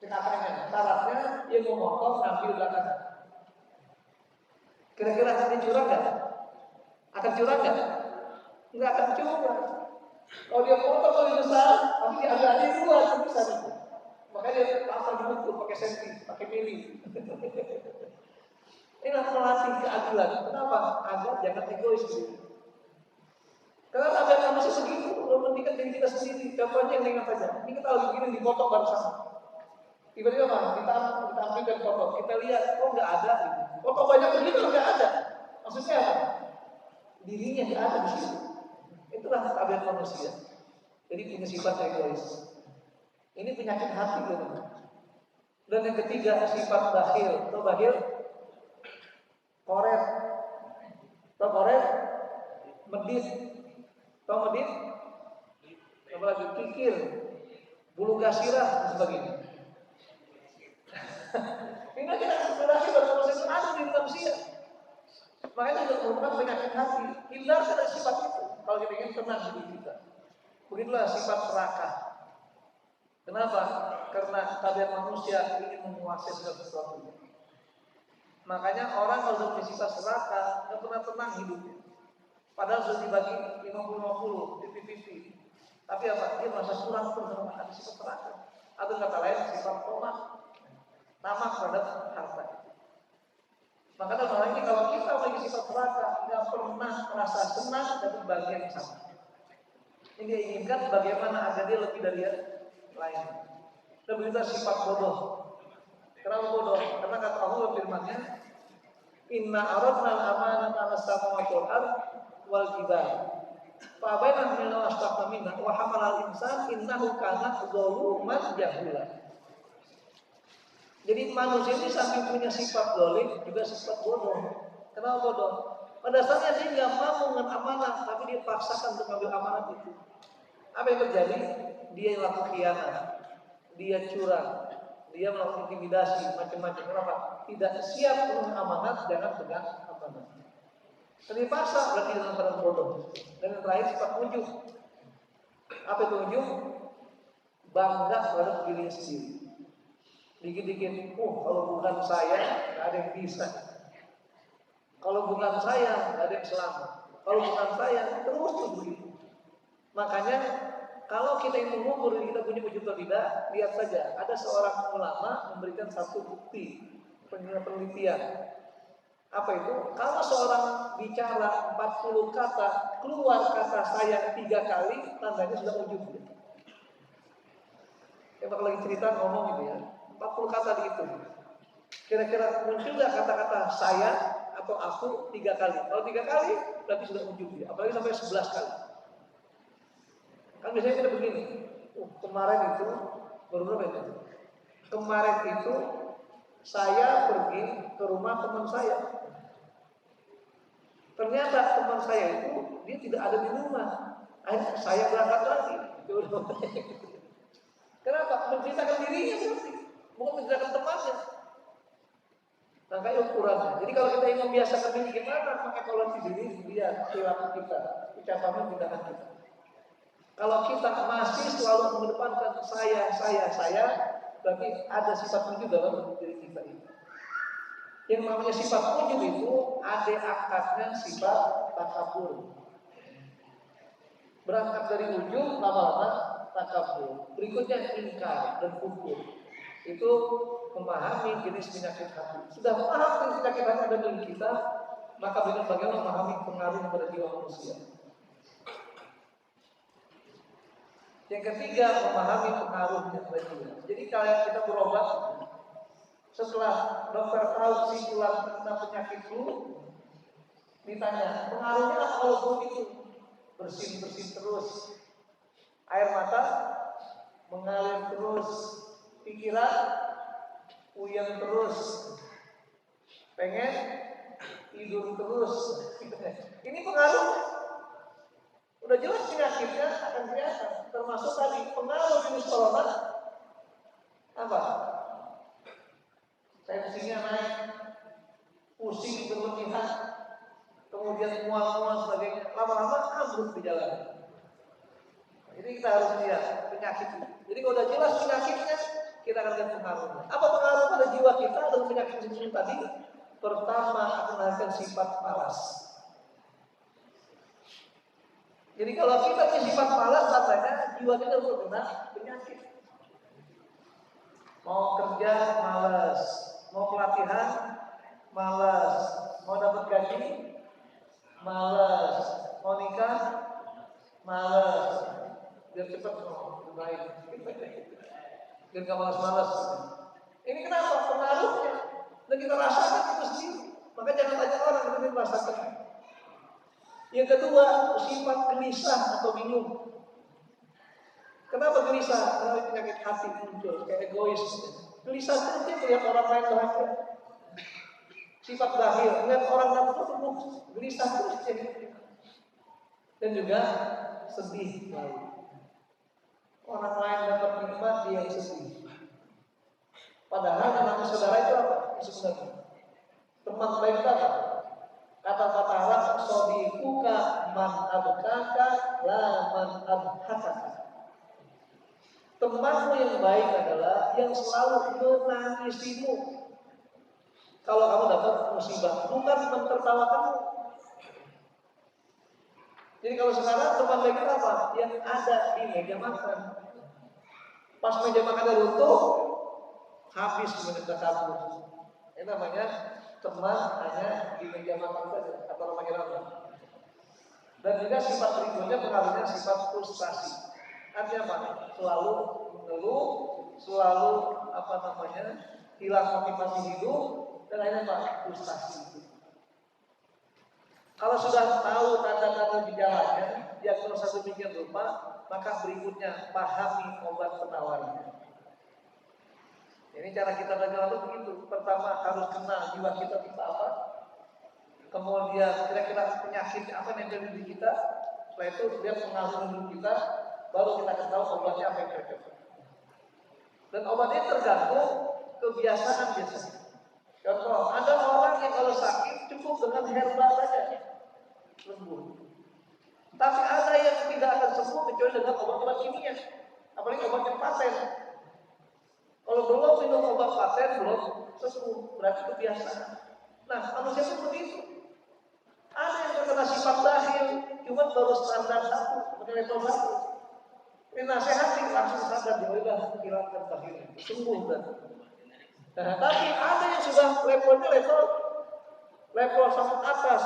Cekaknya. Syaratnya yang memotong ambil belakangan. Kira-kira ini curang nggak? Akan curang nggak? Nggak akan curang. Kalau dia potong lebih besar, tapi dia ambil aja 2 lebih besar itu. Makanya dia pasang diukur pakai senti, pakai mili. Inilah melatih keadilan. Kenapa? Agar jangan egois. Karena ada manusia segitu, mementingkan diri kita sendiri. Contohnya yang ringan saja. Ini kita lagi gini dipotong baru sama. Tiba-tiba apa? Kita ambilkan foto. Kita lihat, oh nggak ada. Foto banyak begitu nggak ada. Maksudnya apa? Dirinya nggak ada di situ. Itulah tabiat manusia. Jadi punya sifat egois. Ini penyakit hati loh. Dan yang ketiga sifat bakhil. Tahu bakhil? Koret. Tahu koret? Medit. Tahu medit? Apalagi kikir, bulu gasirah dan sebagainya. Ini kita berakhir pada proses ada di manusia. Makanya itu merupakan penyakit hati. Hindarkan dari sifat itu. Kalau kita ingin tenang di diri kita. Begitulah sifat serakah. Kenapa? Karena tabiat manusia ingin menguasai segala sesuatu. Makanya orang kalau sudah punya sifat serakah, nggak pernah tenang hidupnya. Padahal sudah dibagi 50-50, 50-50. Tapi apa? Dia merasa kurang terus ada sifat serakah. Atau kata lain sifat tamak terhadap harta. Maka dalam hal ini kalau kita memiliki sifat serakah, nggak pernah merasa senang dari bagian yang sama. Ini dia inginkan bagaimana agar dia lebih dari yang lain. Dan begitu sifat bodoh. Kenapa bodoh? Karena kata Allah firman-Nya, Inna aradna al-amanata 'ala samawati wal ardh wal jibal. Fa abaina an yastaqna minha wa hamala al-insan innahu kana zaluman jahula. Jadi manusia ini samping punya sifat zalim juga sifat bodoh. Kenapa bodoh? Pada dasarnya dia nggak mau dengan amanah, tapi dia paksakan untuk mengambil amanah itu. Apa yang terjadi? Dia lakukan khianat, dia curang, dia melakukan intimidasi, macam-macam. Kenapa? Tidak siap dengan amanat, jangan pegang amanat. Terpaksa berarti dalam keadaan bodoh. Dan yang terakhir sifat ujub. Apa itu ujub? Bangga terhadap diri sendiri. Dikit-dikit, kalau bukan saya, nggak ada yang bisa. Kalau bukan saya, nggak ada yang selamat. Kalau bukan saya, terus begitu. Makanya, kalau kita ingin mengukur kita punya ujub atau tidak, lihat saja. Ada seorang ulama memberikan satu bukti penelitian. Apa itu? Kalau seorang bicara 40 kata, keluar kata saya 3 kali, tandanya sudah ujub. Yang bakal lagi cerita ngomong gitu ya. 40 kata dihitung. Kira-kira muncul nggak kata-kata saya atau aku 3 kali? Kalau 3 kali berarti sudah ujub ya. Apalagi sampai 11 kali. Kan biasanya kita begini. Kemarin itu baru berapa itu? Kemarin itu saya pergi ke rumah teman saya. Ternyata teman saya itu dia tidak ada di rumah. Akhirnya saya berangkat lagi. Kenapa? Menceritakan dirinya berarti. Bukan menceritakan temannya. Nah, kayak ukurannya. Jadi kalau kita ingin membiasakan diri gimana mengevaluasi diri, lihat perilaku kita, ucapan tindakan kita. Kalau kita masih selalu mengedepankan saya, berarti ada sifat ujub dalam diri kita ini. Yang namanya sifat ujub itu ada akadnya sifat takabur. Berangkat dari ujub, lama-lama takabur. Berikutnya ingkar dan kufur. Itu memahami jenis penyakit hati. Sudah paham jenis penyakit hati ada dalam kita, maka bagaimana memahami pengaruh pada jiwa manusia. Yang ketiga, memahami pengaruhnya pada jiwa. Jadi kalau kita berobat, setelah dokter tahu kesimpulan tentang penyakit flu, ditanya pengaruhnya apa kalau flu itu? Bersin-bersin terus, air mata mengalir terus, pikiran puyeng terus, pengen tidur terus. Ini pengaruh. Udah jelas penyakitnya akan kelihatan. Termasuk tadi pengaruh virus corona apa? Tensinya naik, pusing berlebihan, kemudian mual-mual sebagainya. Lama-lama ambruk di jalan. Jadi kita harus lihat penyakit. Jadi kalau udah jelas penyakitnya, kita akan lihat pengaruhnya. Apa pengaruh pada jiwa kita dengan penyakit ini tadi? Pertama akan menghasilkan sifat malas. Jadi kalau kita punya sifat malas, katanya jiwa kita terkena penyakit. Mau kerja malas, mau pelatihan malas, mau dapat gaji malas, mau nikah malas, biar cepat baik, biar gak malas-malas. Ini kenapa? Pengaruhnya. Dan kita rasakan itu sendiri. Maka jangan tanya orang, kita merasakan. Yang kedua, sifat gelisah atau bingung. Kenapa gelisah? Karena penyakit hati muncul, kayak egois. Gelisah itu dia melihat orang lain bahagia. Sifat bahagia, melihat orang lain terus gelisah terus jadi. Dan juga sedih lalu. Orang lain dapat nikmat, dia yang sedih. Padahal namanya saudara itu apa? Sebenarnya teman baik itu apa? Kata-kata Arab, sodikuka man abkaka la man abhakaka. Temanmu yang baik adalah yang selalu menangisimu kalau kamu dapat musibah, bukan mentertawakanmu. Jadi kalau sekarang teman baik itu apa? Yang ada di meja makan. Pas meja makan runtuh, habis mendekat kabur. Ini namanya teman hanya di meja makan saja atau namanya apa? Dan juga sifat berikutnya pengaruhnya sifat frustasi. Artinya apa? Selalu mengeluh, selalu hilang motivasi hidup, dan akhirnya apa? Frustasi. Kalau sudah tahu tanda-tanda gejalanya, diagnosa sedemikian rupa, maka berikutnya pahami obat penawarnya. Ini cara kita belajar itu begitu. Pertama harus kenal jiwa kita apa. Kemudian kira-kira penyakit apa yang ada di kita. Setelah itu lihat pengaruh hidup kita, baru kita tahu obatnya apa yang cocok. Dan obatnya tergantung kebiasaan biasanya. Contoh, ada orang yang kalau sakit cukup dengan herbal saja sembuh. Tapi ada yang tidak akan sembuh kecuali dengan obat-obat kimia, apalagi obat yang paten. Kalau belum minum obat paten belum sembuh, berarti kebiasaan. Nah, manusia seperti itu. Ada yang terkena sifat lahir, cuma baru standar 1, level 1. Ini nasihati langsung sadar dia udah hilangkan bahaya, sembuh kan. Nah, tapi ada yang sudah levelnya level sangat atas,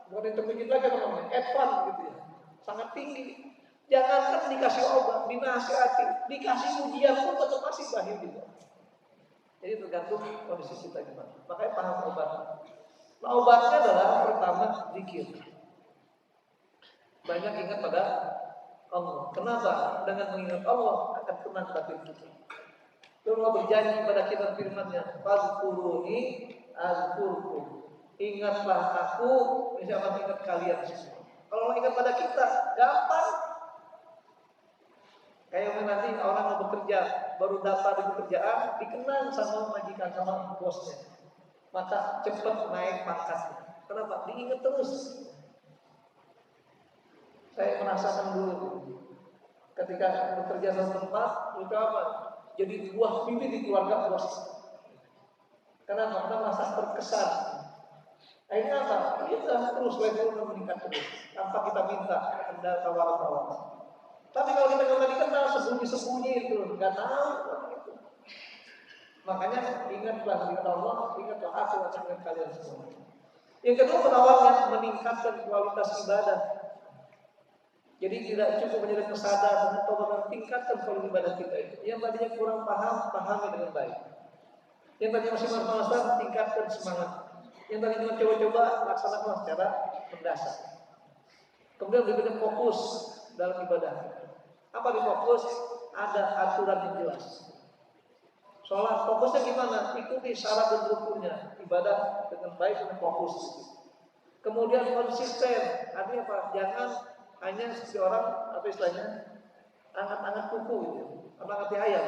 bukan intermediate lagi namanya, advance gitu ya, sangat tinggi. Jangankan dikasih obat, dinasihati, dikasih ujian pun tetap masih bahaya gitu. Jadi tergantung kondisi kita gimana. Makanya paham obat. Nah, obatnya adalah pertama zikir. Banyak ingat pada Allah. Kenapa? Dengan mengingat Allah akan tenang batin kita. Allah berjanji kepada kita firman-Nya, "Fadzkuruni azkurkum." Ingatlah aku, bisa mengingat kalian semua. Kalau ingat pada kita, gampang. Kayak nanti orang mau bekerja, baru daftar di pekerjaan, dikenang sama majikan sama bosnya, maka cepat naik pangkatnya. Kenapa? Diingat terus. Saya merasakan dulu ketika bekerja di tempat, itu apa? Jadi buah bibir di keluarga bos. Kenapa? Kita merasa terkesan. Akhirnya apa? Kita terus levelnya meningkat terus, tanpa kita minta ada tawaran-tawaran. Tapi kalau kita nggak dikenal, sembunyi-sembunyi itu nggak tahu itu. Makanya ingatlah ingat Allah, ingatlah aku akan ingat kalian semua. Yang kedua penawarnya meningkatkan kualitas ibadah. Jadi tidak cukup menjadi kesadaran dan tobat, tingkatkan volume ibadah kita itu. Yang tadinya kurang paham, pahami dengan baik. Yang tadinya masih malas-malasan, tingkatkan semangat. Yang tadinya coba-coba, laksanakan secara mendasar. Kemudian berikutnya fokus dalam ibadah. Apa di fokus? Ada aturan yang jelas. Sholat fokusnya gimana? Ikuti syarat dan rukunnya. Ibadah dengan baik dan fokus. Kemudian konsisten. Artinya apa? Jangan hanya seperti orang, apa istilahnya, angkat-angkat kuku gitu. Apa angkat ayam.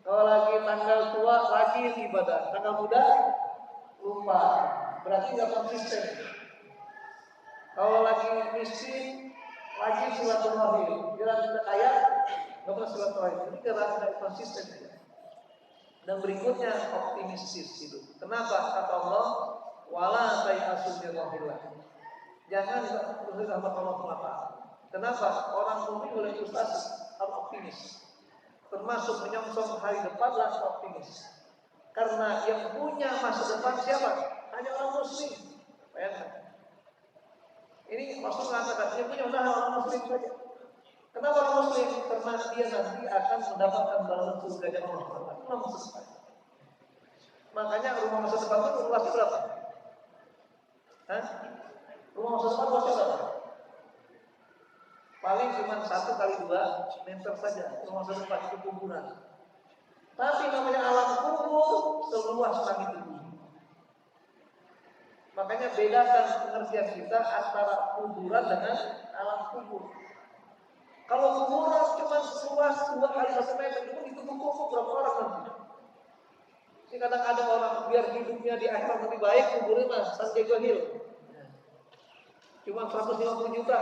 Kalau lagi tanggal tua rajin ibadah, tanggal muda lupa. Berarti nggak konsisten. Kalau lagi miskin rajin silaturahim. Bila sudah kaya nggak pernah silaturahim. Ini karena tidak konsisten. Dan berikutnya optimistis itu. Kenapa? Kata Allah, wala tayasu min rahmatillah. Jangan putus rahmat Allah Taala. Kenapa? Orang mukmin boleh frustasi, harus optimis. Termasuk menyongsong hari depan lah optimis. Karena yang punya masa depan siapa? Hanya orang muslim. Bayangkan. Ini Rasul mengatakan yang punya usaha orang muslim saja. Kenapa orang muslim? Karena dia nanti akan mendapatkan balasan surga Allah Taala. Itu masa depan. Makanya rumah masa depan itu luasnya berapa? Hah? Rumah masa depan luasnya berapa? Paling cuma 1x2 meter saja. Rumah masa depan itu kuburan. Tapi namanya alam kubur seluas langit itu. Makanya bedakan pengertian kita antara kuburan dengan alam kubur. Kalau kuburan cuma seluas 2x1 meter itu kubur berapa orang nanti? Ini kadang ada orang biar hidupnya di akhirat lebih baik, kuburnya mas San Diego Hill. Cuma 150 juta,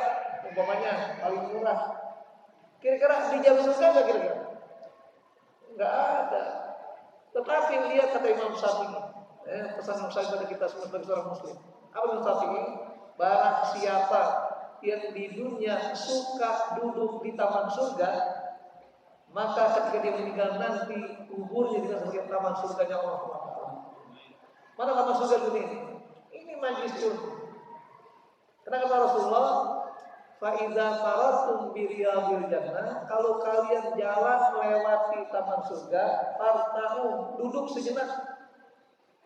umpamanya paling murah. Kira-kira dijamin surga nggak kira-kira? Nggak ada. Tetapi lihat kata Imam Syafi'i, pesan Imam Syafi'i pada kita semua sebagai seorang muslim. Apa Imam Syafi'i? Barang siapa yang di dunia suka duduk di taman surga, maka ketika dia meninggal nanti kuburnya juga sebagai taman surganya Allah Taala. Mana taman surga dunia ini? Ini majlis ilmu. Karena kata Rasulullah, "Faiza faratum bi riyadil jannah," kalau kalian jalan melewati taman surga, farta'u, duduk sejenak.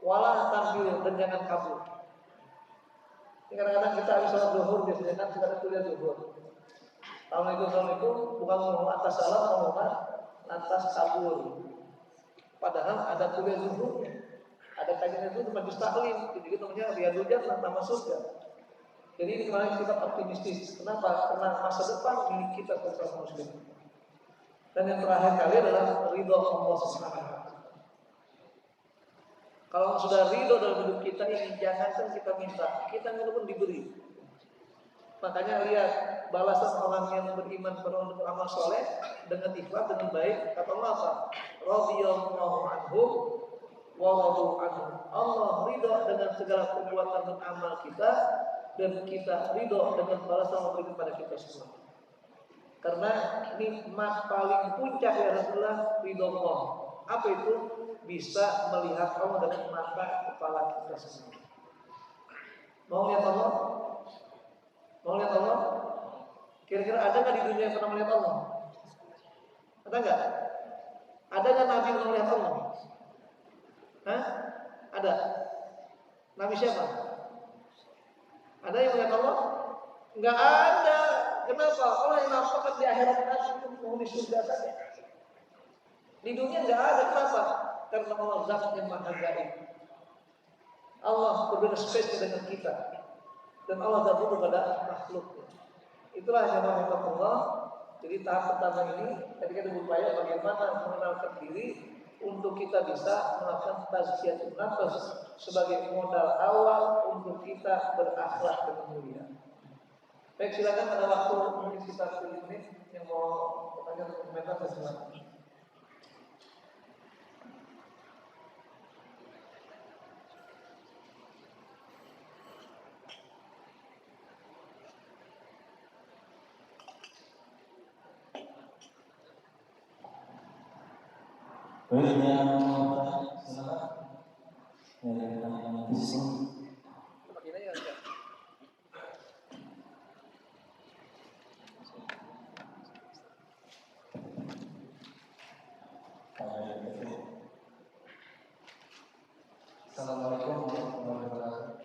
Wala tanfil, dan jangan kabur. Ini kadang-kadang kita habis sholat zuhur biasanya kan kita kuliah zuhur. Tahun itu bukan mau atas salam, mau lantas kabur. Padahal ada kuliah zuhur, ada kajian itu tempat taklim, jadi namanya riyadul jannah, taman surga. Jadi ini kemarin kita optimistis. Kenapa? Karena masa depan milik kita bersama muslim. Dan yang terakhir kali adalah ridho Allah Subhanahu. Kalau sudah ridho dalam hidup kita ini, jangankan kita minta, kita pun diberi. Makanya lihat balasan orang yang beriman pada untuk beramal soleh dengan ikhlas dengan baik. Kata Allah apa? Radhiyallahu anhu wa radu anhu. Allah ridho dengan segala perbuatan dan amal kita. Dan kita ridho dengan balasan yang diberikan kepada kita semua. Karena nikmat paling puncak ya Rasulullah ridho Allah. Apa itu? Bisa melihat Allah dengan mata kepala kita semua. Mau lihat Allah? Mau lihat Allah? Kira-kira ada nggak di dunia yang pernah melihat Allah? Ada nggak? Ada nggak Nabi yang pernah melihat Allah? Hah? Ada? Nabi siapa? Ada yang melihat Allah? Enggak ada. Kenapa? Allah yang nampakkan di akhirat nanti itu penghuni surga saja. Di dunia enggak ada. Kenapa? Karena Allah zat yang maha gaib. Allah berbeda spesies dengan kita. Dan Allah zat kepada makhluknya. Itulah yang namanya Allah. Jadi tahap pertama ini ketika kita berupaya bagaimana mengenalkan diri untuk kita bisa melakukan tazkiyatun nafs sebagai modal awal untuk kita berakhlak dengan mulia. Baik, silakan ada waktu mungkin sekitar 10 menit yang mau bertanya atau komentar, silakan. Assalamualaikum warahmatullahi wabarakatuh.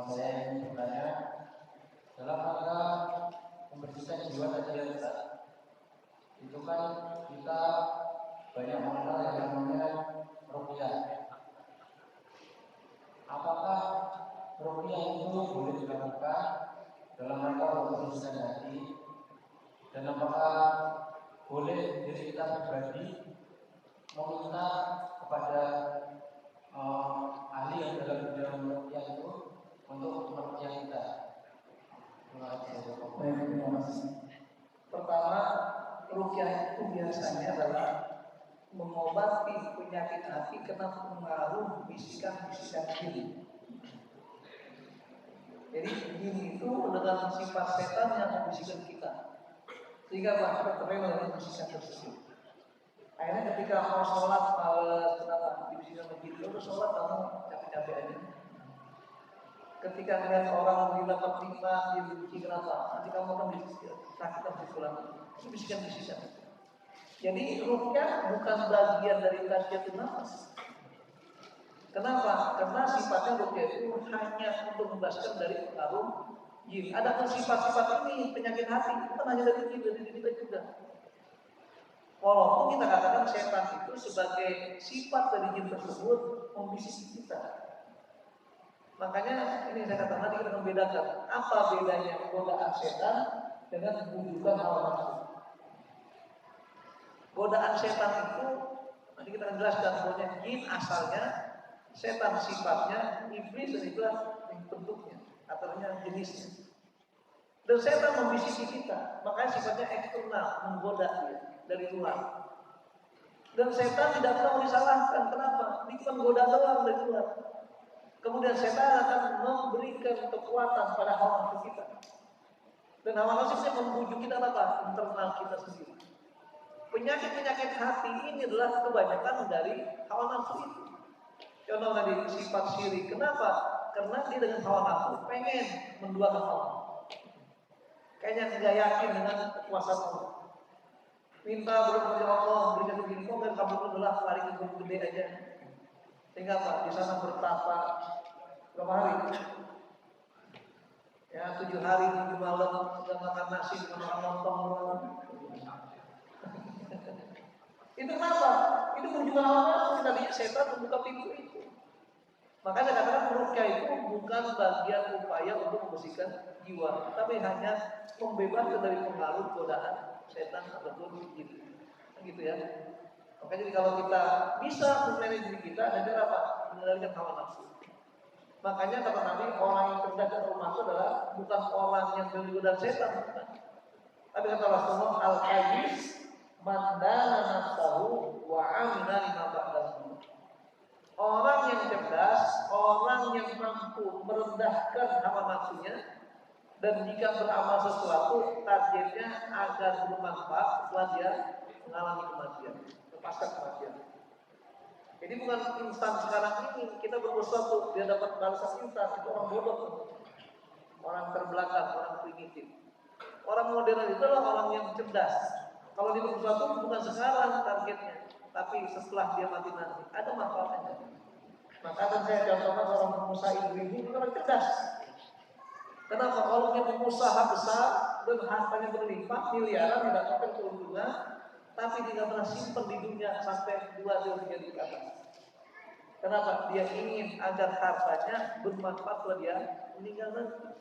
Saya ingin bertanya dalam rangka membersihkan jiwa tadi ya Ustaz. Itu kan kita banyak mengenal yang namanya ruqyah. Apakah ruqyah itu boleh dilakukan dalam rangka membersihkan hati, dan apakah boleh diri kita pribadi meminta kepada ahli yang dalam bidang ruqyah itu untuk meruqyah kita? Terima kasih. Pertama, ruqyah itu biasanya adalah mengobati penyakit hati kena pengaruh bisikan-bisikan jin. Jadi jin itu dengan sifat setan yang membisikkan kita, sehingga kita terlena dengan bisikan tersebut. Akhirnya ketika mau sholat malas, kenapa dibisikkan jin? Udah sholat kamu capek-capek aja. Ketika melihat orang menghina tertimpa, dia benci, kenapa? Nanti kamu akan sakit atau pulang. Itu bisikan-bisikan. Jadi ruqyah bukan bagian dari tasyiatun nafas. Kenapa? Karena sifatnya ruqyah itu hanya untuk membebaskan dari pengaruh jin. Ada sifat-sifat ini penyakit hati itu kan hanya dari jin, dari diri kita juga. Walaupun kita katakan setan itu sebagai sifat dari jin tersebut membisiki kita. Makanya ini saya katakan tadi kita membedakan apa bedanya godaan setan dengan bujukan hawa nafsu. Godaan setan itu nanti kita akan jelaskan bahwa jin asalnya, setan sifatnya, iblis dan itulah bentuknya, artinya jenisnya. Dan setan membisiki kita, makanya sifatnya eksternal, menggoda dia dari luar. Dan setan tidak pernah disalahkan, kenapa? Dia cuma menggoda doang dari luar. Kemudian setan akan memberikan kekuatan pada hawa nafsu kita. Dan hawa nafsu itu membujuk kita apa? Internal kita sendiri. Penyakit-penyakit hati ini adalah kebanyakan dari hawa nafsu itu. Contoh tadi sifat syirik. Kenapa? Karena dia dengan hawa nafsu pengen menduakan Allah. Kayaknya nggak yakin dengan kekuasaan Allah. Minta berdoa Allah, berikan begini, kok nggak kabur adalah lari ke gunung gede aja. Sehingga apa? Di sana bertapa berapa hari? Ya 7 hari 7 malam sudah makan nasi dengan orang lontong. Itu kenapa? Itu menunjukkan hawa nafsu. Tadinya setan membuka pintu itu. Makanya saya katakan ruqyah itu bukan bagian upaya untuk membersihkan jiwa, tapi hanya membebaskan dari pengaruh godaan setan ataupun jin. Gitu ya. Makanya jadi kalau kita bisa memanage diri kita, ada cara apa? Mengendalikan hawa nafsu. Makanya kata Nabi, orang yang cerdas dan rumah itu adalah bukan orang yang bergodaan setan, bukan. Tapi kata Rasulullah, al-qayyis mandana nafsahu wa amina lima ba'dahu. Orang yang cerdas, orang yang mampu merendahkan hawa nafsunya, dan jika beramal sesuatu targetnya agar bermanfaat setelah dia mengalami kematian, lepaskan kematian. Jadi bukan instan sekarang ini kita berbuat sesuatu dia dapat balasan instan, itu orang bodoh, orang terbelakang, orang primitif. Orang modern itu adalah orang yang cerdas. Kalau dia berbuat sesuatu bukan sekarang targetnya, tapi setelah dia mati nanti ada manfaatnya. Maka kan saya contohkan seorang pengusaha ibu-ibu itu orang cerdas. Kenapa? Kalau dia pengusaha besar dan hartanya berlimpah miliaran mendapatkan keuntungan, tapi tidak pernah simpan di dunia sampai 2-3 tahun ke atas. Kenapa? Dia ingin agar hartanya bermanfaat kalau dia meninggal nanti.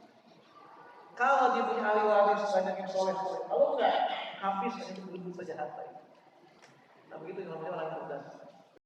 Kalau dia punya ahli waris banyak yang soleh, kalau enggak habis hanya begitu saja harta itu. Nah begitu namanya orang cerdas.